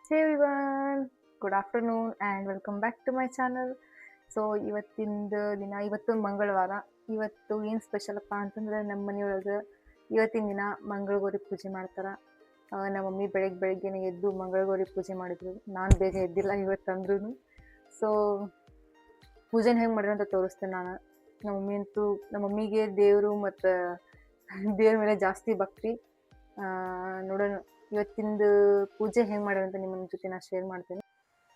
Hey everyone, good afternoon and welcome back to my channel. So ಇವತ್ತಿಂದು ದಿನ ಇವತ್ತು ಮಂಗಳವಾರ. ಇವತ್ತು ಏನು ಸ್ಪೆಷಲ್ ಅಪ್ಪ ಅಂತಂದ್ರೆ ನಮ್ಮ ಮನೆಯೊಳಗೆ ಇವತ್ತಿನ ದಿನ ಮಂಗಳಗೌರಿ ಪೂಜೆ ಮಾಡ್ತಾರೆ. ನಮ್ಮ ಮಮ್ಮಿ ಬೆಳಗ್ಗೆನೆ ಎದ್ದು ಮಂಗಳಗೌರಿ ಪೂಜೆ ಮಾಡಿದ್ರು. ನಾನು ಬೇಗ ಎದ್ದಿಲ್ಲ ಇವತ್ತಂದ್ರೂ. ಸೊ ಪೂಜೆನ ಹೆಂಗೆ ಮಾಡಿದ್ರು ಅಂತ ತೋರಿಸ್ತೇನೆ ನಾನು. ನಮ್ಮ ಮಮ್ಮಿಗೆ ದೇವರು ಮತ್ತು ದೇವ್ರ ಮೇಲೆ ಜಾಸ್ತಿ ಭಕ್ತಿ. ನೋಡೋಣ ಇವತ್ತಿಂದು ಪೂಜೆ ಹೆಂಗೆ ಮಾಡ್ಯಾರ ಅಂತ ನಿಮ್ಮ ಜೊತೆ ನಾನು ಶೇರ್ ಮಾಡ್ತೇನೆ.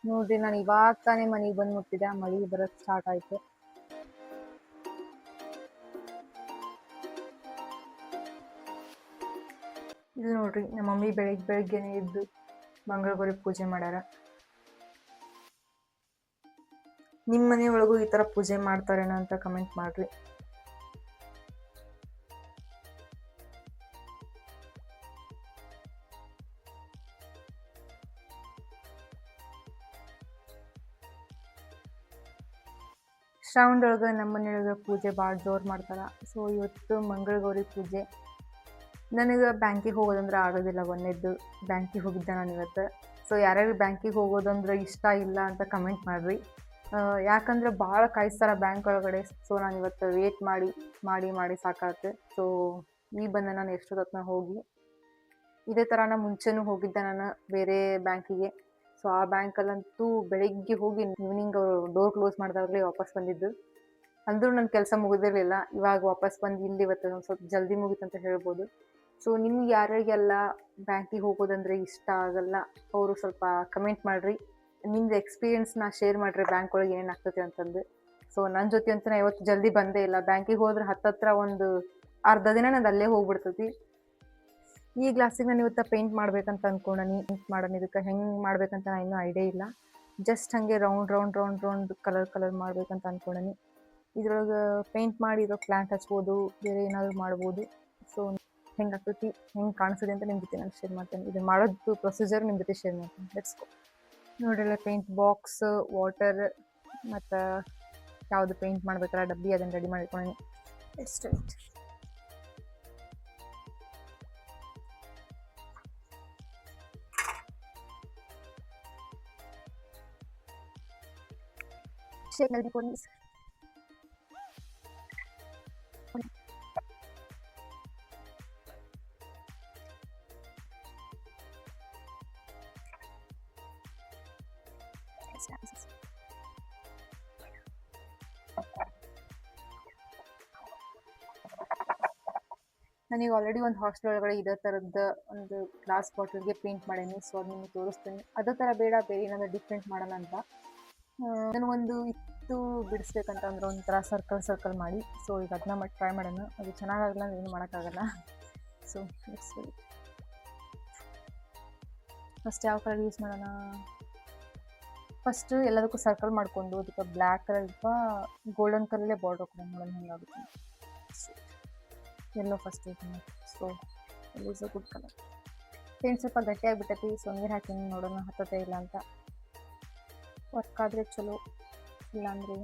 ನೋಡ್ರಿ, ನಾನು ಇವಾಗ ತಾನೇ ಮನೆಗೆ ಬಂದು ಮುಟ್ಟಿದೆ, ಮಳೆ ಬರೋಕ್ಕೆ ಸ್ಟಾರ್ಟ್ ಆಯ್ತು. ಇದು ನೋಡ್ರಿ, ನಮ್ಮ ಮಮ್ಮಿ ಬೆಳಗ್ಗೆನೆ ಎದ್ದು ಮಂಗಳಗೌರಿ ಪೂಜೆ ಮಾಡ್ಯಾರ. ನಿಮ್ಮ ಮನೆಯೊಳಗೂ ಈ ಥರ ಪೂಜೆ ಮಾಡ್ತಾರೇನೋ ಅಂತ ಕಮೆಂಟ್ ಮಾಡ್ರಿ. ಶ್ರಾವಣದೊಳಗೆ ನಮ್ಮ ಮನೆಯೊಳಗೆ ಪೂಜೆ ಭಾಳ ಜೋರು ಮಾಡ್ತಾರೆ. ಸೊ ಇವತ್ತು ಮಂಗಳಗೌರಿ ಪೂಜೆ. ನನಗೆ ಬ್ಯಾಂಕಿಗೆ ಹೋಗೋದಂದ್ರೆ ಆಗೋದಿಲ್ಲ. ಒಂದೇದ್ದು ಬ್ಯಾಂಕಿಗೆ ಹೋಗಿದ್ದೆ ನಾನು ಇವತ್ತು. ಸೊ ಯಾರ್ಯಾರು ಬ್ಯಾಂಕಿಗೆ ಹೋಗೋದಂದ್ರೆ ಇಷ್ಟ ಇಲ್ಲ ಅಂತ ಕಮೆಂಟ್ ಮಾಡಿರಿ. ಯಾಕಂದ್ರೆ ಭಾಳ ಕಾಯಿಸ್ತಾರೆ ಬ್ಯಾಂಕ್ ಒಳಗಡೆ. ಸೊ ನಾನು ಇವತ್ತು ವೇಟ್ ಮಾಡಿ ಸಾಕಾಗುತ್ತೆ. ಸೊ ಈಗ ಬಂದೆ ನಾನು ಎಷ್ಟೊತ್ತನ ಹೋಗಿ. ಇದೇ ಥರ ನಾನು ಮುಂಚೆನೂ ಹೋಗಿದ್ದೆ ನಾನು ಬೇರೆ ಬ್ಯಾಂಕಿಗೆ. ಸೊ ಆ ಬ್ಯಾಂಕಲ್ಲಂತೂ ಬೆಳಿಗ್ಗೆ ಹೋಗಿ ಈವ್ನಿಂಗ್ ಅವರು ಡೋರ್ ಕ್ಲೋಸ್ ಮಾಡಿದಾಗಲೇ ವಾಪಸ್ ಬಂದಿದ್ದು. ಅಂದರೂ ನನ್ನ ಕೆಲಸ ಮುಗಿದಿರಲಿಲ್ಲ. ಇವಾಗ ವಾಪಸ್ ಬಂದು ಇಲ್ಲಿ ಇವತ್ತು ಒಂದು ಸ್ವಲ್ಪ ಜಲ್ದಿ ಮುಗೀತು ಅಂತ ಹೇಳ್ಬೋದು. ಸೊ ನಿಮ್ಗೆ ಯಾರಿಗೆಲ್ಲ ಬ್ಯಾಂಕಿಗೆ ಹೋಗೋದಂದ್ರೆ ಇಷ್ಟ ಆಗಲ್ಲ ಅವರು ಸ್ವಲ್ಪ ಕಮೆಂಟ್ ಮಾಡಿರಿ. ನಿಮ್ದು ಎಕ್ಸ್ಪೀರಿಯನ್ಸ್ನ ಶೇರ್ ಮಾಡಿರಿ, ಬ್ಯಾಂಕ್ ಒಳಗೆ ಏನೇನು ಆಗ್ತದೆ ಅಂತಂದು. ಸೊ ನನ್ನ ಜೊತೆ ಅಂತೂ ನಾನು ಇವತ್ತು ಜಲ್ದಿ ಬಂದೇ ಇಲ್ಲ. ಬ್ಯಾಂಕಿಗೆ ಹೋದ್ರೆ ಹತ್ತತ್ರ ಒಂದು ಅರ್ಧ ದಿನ ನಂದು ಅಲ್ಲೇ ಹೋಗ್ಬಿಡ್ತೈತಿ. ಈ ಗ್ಲಾಸಿಗೆ ನಾನು ಇವತ್ತು ಪೇಂಟ್ ಮಾಡ್ಬೇಕಂತ ಅಂದ್ಕೊಂಡನಿ. ಪೇಂಟ್ ಮಾಡೋಣ, ಇದಕ್ಕೆ ಹೆಂಗೆ ಮಾಡ್ಬೇಕಂತ ನಾನು ಇನ್ನೂ ಐಡಿಯಾ ಇಲ್ಲ. ಜಸ್ಟ್ ಹಾಗೆ ರೌಂಡ್ ಕಲರ್ ಮಾಡ್ಬೇಕಂತ ಅಂದ್ಕೊಂಡನಿ. ಇದ್ರೊಳಗೆ ಪೇಂಟ್ ಮಾಡಿ ಇದ್ರೊಳಗೆ ಪ್ಲ್ಯಾಂಟ್ ಹಚ್ಬೋದು, ಬೇರೆ ಏನಾದರೂ ಮಾಡ್ಬೋದು. ಸೊ ಹೆಂಗೆ ಆಗ್ತೈತಿ, ಹೆಂಗೆ ಕಾಣಿಸ್ತದೆ ಅಂತ ನಿಮ್ಮ ಜೊತೆ ನಾನು ಶೇರ್ ಮಾಡ್ತೇನೆ. ಇದು ಮಾಡೋದು ಪ್ರೊಸೀಜರ್ ನಿಮ್ಮ ಜೊತೆ ಶೇರ್ ಮಾಡ್ತೀನಿ. Let's go. ನೋಡಿಲ್ಲ, ಪೇಂಟ್ ಬಾಕ್ಸ್, ವಾಟರ್ ಮತ್ತು ಯಾವುದು ಪೇಂಟ್ ಮಾಡ್ಬೇಕಲ್ಲ ಡಬ್ಬಿ, ಅದನ್ನು ರೆಡಿ ಮಾಡಿಟ್ಕೊಂಡು ಎಷ್ಟು शेक पॉलीस ನನಗೆ ಆಲ್ರೆಡಿ ಒಂದು ಹಾಸ್ಟೆಲ್ ಒಳಗಡೆ ಇದೇ ಥರದ್ದು ಒಂದು ಗ್ಲಾಸ್ ಬಾಟಲ್ಗೆ ಪೇಂಟ್ ಮಾಡೀನಿ. ಸೊ ಅದು ನಿಮಗೆ ತೋರಿಸ್ತೀನಿ. ಅದೇ ಥರ ಬೇಡ, ಬೇರೆ ಏನಾದರೂ ಡಿಫ್ರೆಂಟ್ ಮಾಡೋಣ ಅಂತ. ನನಗೊಂದು ಇತ್ತು ಬಿಡಿಸ್ಬೇಕಂತ ಅಂದ್ರೆ ಒಂಥರ ಸರ್ಕಲ್ ಮಾಡಿ. ಸೊ ಈಗ ಅದನ್ನ ಟ್ರೈ ಮಾಡೋಣ. ಅದು ಚೆನ್ನಾಗಾಗಲ್ಲ ಅಂದ್ರೆ ಏನು ಮಾಡೋಕ್ಕಾಗಲ್ಲ. ಸೊ ನೆಕ್ಸ್ಟ್ ಫಸ್ಟ್ ಯಾವ ಕಲರ್ ಯೂಸ್ ಮಾಡೋಣ? ಫಸ್ಟು ಎಲ್ಲದಕ್ಕೂ ಸರ್ಕಲ್ ಮಾಡಿಕೊಂಡು ಅದಕ್ಕೆ ಬ್ಲ್ಯಾಕ್ ಕಲರ್ ಅಥವಾ ಗೋಲ್ಡನ್ ಕಲರಲ್ಲೇ ಬಾರ್ಡರ್ ಕೊಡೋಣ, ನೋಡೋಣ ಹೆಂಗಾಗುತ್ತೆ. ಎಲ್ಲೋ ಫಸ್ಟ್ ಐತಿ. So is a good colour. Paint ಸ್ವಲ್ಪ ಗಟ್ಟಿಯಾಗಿಬಿಟ್ಟೈತಿ. ಸೊ ನೀರು ಹಾಕಿ ನೋಡೋಣ ಹತ್ತತ್ತೆ ಇಲ್ಲ ಅಂತ. ವರ್ಕ್ ಆದರೆ ಚಲೋ, ಇಲ್ಲಾಂದರೆ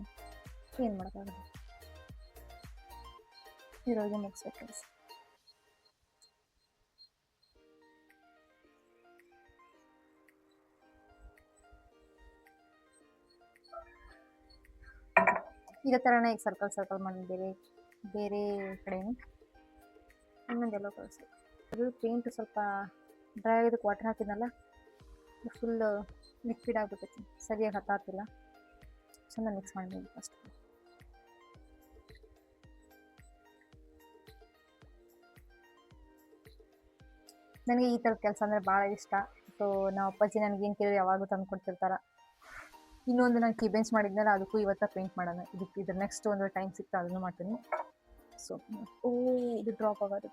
ಏನು ಮಾಡೋಕ್ಕಾಗಲ್ಲ. ಇರೋರಿಗೆ ಮುಗಿಸ್ಬೇಕು ಕೆಲಸ. ಇದೇ ಥರನೇ ಈಗ ಸರ್ಕಲ್ ಮಾಡಿ ಬೇರೆ ಕಡೆಯೂ ಇನ್ನೊಂದೆಲ್ಲ ಕಳಿಸ್ಬೇಕು. ಅದು ಪೇಂಟ್ ಸ್ವಲ್ಪ ಡ್ರೈ ಆಗೋದಕ್ಕೆ ವಾಟರ್ ಹಾಕಿದ್ನಲ್ಲ, ಫುಲ್ ಲಿಕ್ವಿಡ್ ಆಗಿಬಿಟ್ಟೈತಿ, ಸರಿಯಾಗಿ ಹತ್ತಾತಿಲ್ಲ. ಚೆನ್ನಾಗಿ ಮಿಕ್ಸ್ ಮಾಡಬೇಕು ಫಸ್ಟ್. ನನಗೆ ಈ ಥರದ ಕೆಲಸ ಅಂದರೆ ಭಾಳ ಇಷ್ಟ. ಸೊ ನಮ್ಮ ಅಪ್ಪಾಜಿ ನನಗೇನು ಕೇಳಿದ್ರೆ ಯಾವಾಗೂ ತಂದು ಕೊಡ್ತಿರ್ತಾರೆ. ಇನ್ನೊಂದು ನಾನು ಕೀಬೆಂಚ್ ಮಾಡಿದ್ನಲ್ಲ, ಅದಕ್ಕೂ ಇವತ್ತು ಪೇಂಟ್ ಮಾಡೋಣ. ಇದ್ರ ನೆಕ್ಸ್ಟ್ ಒಂದು ಟೈಮ್ ಸಿಗ್ತಾ ಅದನ್ನು ಮಾಡ್ತೀನಿ. ಸೊ ಇದು ಡ್ರಾಪ್ ಆಗೋದು.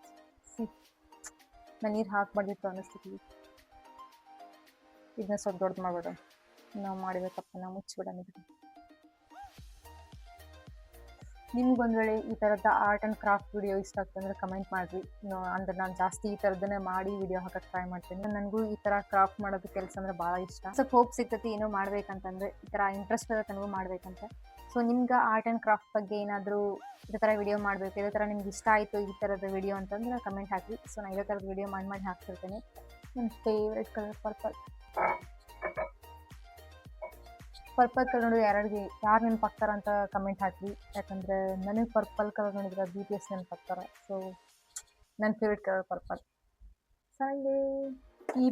ನಾನು ನೀರು ಹಾಕ್ಬಾರ್ದಿತ್ತು ಅನ್ನಿಸ್ತೀವಿ. ಇದನ್ನ ಸ್ವಲ್ಪ ದೊಡ್ಡದು ಮಾಡ್ಬೇಡ, ನಾವು ಮಾಡಿದ ತಪ್ಪನ್ನ ಮುಚ್ಚಿಬಿಡೋಣ. ನಿಮ್ಗೊಂದು ವೇಳೆ ಈ ಥರದ ಆರ್ಟ್ ಆ್ಯಂಡ್ ಕ್ರಾಫ್ಟ್ ವಿಡಿಯೋ ಇಷ್ಟ ಆಗ್ತಂದ್ರೆ ಕಮೆಂಟ್ ಮಾಡಿರಿ. ಅಂದ್ರೆ ನಾನು ಜಾಸ್ತಿ ಈ ಥರದನ್ನೇ ಮಾಡಿ ವಿಡಿಯೋ ಹಾಕಕ್ಕೆ ಟ್ರೈ ಮಾಡ್ತೀನಿ. ನನಗೂ ಈ ಥರ ಕ್ರಾಫ್ಟ್ ಮಾಡೋದು ಕೆಲಸ ಅಂದರೆ ಭಾಳ ಇಷ್ಟ. ಸ್ವಲ್ಪ ಹೋಪ್ ಸಿಗ್ತೈತಿ ಏನೋ ಮಾಡ್ಬೇಕಂತಂದ್ರೆ, ಈ ಥರ ಇಂಟ್ರೆಸ್ಟ್ ಇರುತ್ತೆ ನನಗೂ ಮಾಡ್ಬೇಕಂತ. ಸೊ ನಿಮ್ಗೆ ಆರ್ಟ್ ಆ್ಯಂಡ್ ಕ್ರಾಫ್ಟ್ ಬಗ್ಗೆ ಏನಾದರೂ ಇದೇ ಥರ ವಿಡಿಯೋ ಮಾಡಬೇಕು, ಇದೇ ಥರ ನಿಮ್ಗೆ ಇಷ್ಟ ಆಯಿತು ಈ ಥರದ ವಿಡಿಯೋ ಅಂತಂದ್ರೆ ಕಮೆಂಟ್ ಹಾಕಿ. ಸೊ ನಾನು ಇದೇ ಥರದ ವಿಡಿಯೋ ಮಾಡಿ ಹಾಕ್ತಿರ್ತೇನೆ. ನನ್ನ favourite colour purple. Purple colour ನೋಡಿ ಯಾರು ನೆನಪಾಗ್ತಾರ ಅಂತ ಕಮೆಂಟ್ ಹಾಕಿ. ಯಾಕಂದರೆ ನನಗೆ ಪರ್ಪಲ್ ಕಲರ್ ನೋಡಿದ್ರೆ BTS ನೆನಪಾಗ್ತಾರೆ. ಸೊ ನನ್ನ ಫೇವ್ರೆಟ್ ಕಲರ್ ಪರ್ಪಲ್. ಸಂಡೇ ಈ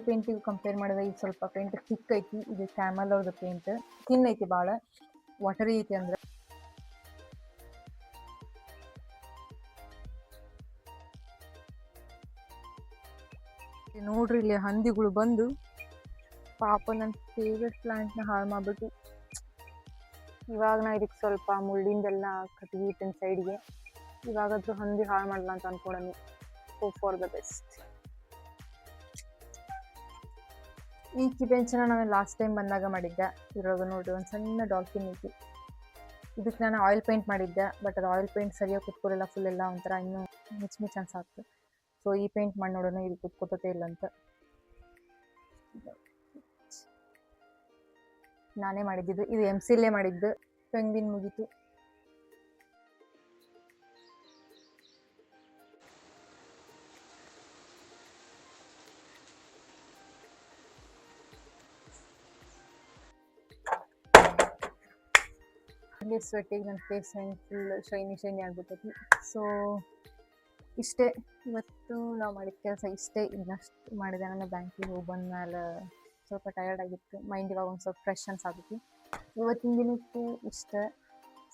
ಪೇಂಟಿಗೂ ಕಂಪೇರ್ ಮಾಡಿದ್ರೆ ಈಗ ಸ್ವಲ್ಪ ಪೇಂಟ್ ಥಿಕ್ ಐತಿ. ಇದು ಕ್ಯಾಮಲ್ ಅವ್ರದ್ದು ಪೇಂಟ್ ಥಿನ್ ಐತಿ, ಭಾಳ ವಾಟರಿ ಐತಿ. ಅಂದ್ರೆ ನೋಡ್ರಿ ಇಲ್ಲಿ ಹಂದಿಗಳು ಬಂದು ಪಾಪ ನನ್ನ ಫೇವ್ರೆಟ್ ಪ್ಲಾಂಟ್ನ ಹಾಳು ಮಾಡ್ಬಿಟ್ಟು. ಇವಾಗ ನಾ ಇದಕ್ಕೆ ಸ್ವಲ್ಪ ಮುಳ್ಳಿಂದೆಲ್ಲ ಕಟ್ಗಿಟ್ಟಿನ ಸೈಡ್ಗೆ. ಇವಾಗಾದ್ರೂ ಹಂದಿ ಹಾಳು ಮಾಡಲ್ಲ ಅಂತ ಅನ್ಕೊಳನಿ. Hope for the best. ಈ ಬೆಂಚನ್ನ ನಾನು ಲಾಸ್ಟ್ ಟೈಮ್ ಬಂದಾಗ ಮಾಡಿದ್ದೆ. ಇದ್ರೊಳಗೆ ನೋಡ್ರಿ ಒಂದು ಸಣ್ಣ ಡಾಲ್ಫಿನ್ ಐತಿ. ಇದಕ್ಕೆ ನಾನು ಆಯಿಲ್ ಪೇಂಟ್ ಮಾಡಿದ್ದೆ, ಬಟ್ ಅದು ಆಯಿಲ್ ಪೇಂಟ್ ಸರಿಯಾಗಿ ಕುತ್ಕೊಳ್ಳಿಲ್ಲ. ಫುಲ್ ಎಲ್ಲ ಒಂಥರ ಇನ್ನೂ ಮಿಚ್ ಅನ್ಸಾಕ್ತು. ಸೊ ಈ ಪೇಂಟ್ ಮಾಡಿ ನೋಡೋಣ ಇದು ಕುತ್ಕೋತೇ ಇಲ್ಲ ಅಂತ. ನಾನೇ ಮಾಡಿದ್ದು. ಇದು MCಲೇ ಮಾಡಿದ್ದು. ಪೆಂಗ್ವಿನ್ ಮುಗೀತು. ಅಲ್ಲಿ ಸ್ವೆಟ್ಟಿಗೆ ನನ್ನ ಫೇಸ್ ಫುಲ್ ಶೈನಿ ಆಗ್ಬಿಟ್ಟೈತಿ. ಸೊ ಇಷ್ಟೇ ಇವತ್ತು ನಾವು ಮಾಡಿದ ಕೆಲಸ ಇಷ್ಟೇ. ಇನ್ನಷ್ಟು ಮಾಡಿದೆ. ನಾನು ಬ್ಯಾಂಕಿಗೆ ಹೋಗಿ ಬಂದ್ಮೇಲೆ ಸ್ವಲ್ಪ ಟಯರ್ಡ್ ಆಗಿತ್ತು. ಮೈಂಡ್ ಇವಾಗ ಒಂದು ಸ್ವಲ್ಪ ಫ್ರೆಶ್ ಅನ್ಸಾಗುತ್ತೆ. ಇವತ್ತಿನ ದಿನಕ್ಕೆ ಇಷ್ಟ.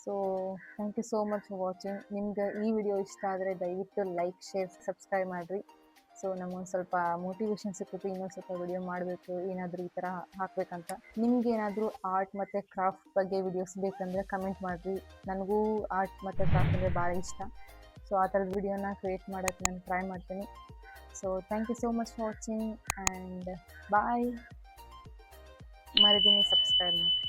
So thank you so much for watching. ನಿಮ್ಗೆ ಈ ವಿಡಿಯೋ ಇಷ್ಟ ಆದರೆ ದಯವಿಟ್ಟು ಲೈಕ್, ಶೇರ್, ಸಬ್ಸ್ಕ್ರೈಬ್ ಮಾಡಿರಿ. ಸೊ ನಮಗೊಂದು ಸ್ವಲ್ಪ ಮೋಟಿವೇಶನ್ ಸಿಕ್ಕುತ್ತೆ. ಇನ್ನೊಂದು ಸ್ವಲ್ಪ ವಿಡಿಯೋ ಮಾಡಬೇಕು, ಏನಾದರೂ ಈ ಥರ ಹಾಕಬೇಕಂತ. ನಿಮ್ಗೆ ಏನಾದರೂ ಆರ್ಟ್ ಮತ್ತು ಕ್ರಾಫ್ಟ್ ಬಗ್ಗೆ ವಿಡಿಯೋಸ್ ಬೇಕಂದರೆ ಕಮೆಂಟ್ ಮಾಡಿರಿ. ನನಗೂ ಆರ್ಟ್ ಮತ್ತು ಕ್ರಾಫ್ಟ್ ಅಂದರೆ ಭಾಳ ಇಷ್ಟ. ಸೊ ಆ ಥರದ ವಿಡಿಯೋನ ಕ್ರಿಯೇಟ್ ಮಾಡೋಕ್ಕೆ ನಾನು ಟ್ರೈ ಮಾಡ್ತೀನಿ. So thank you so much for watching and bye. ಮರಿದೀನಿ ಸಬ್ಸ್ಕ್ರೈಬ್ ಮಾಡಿ.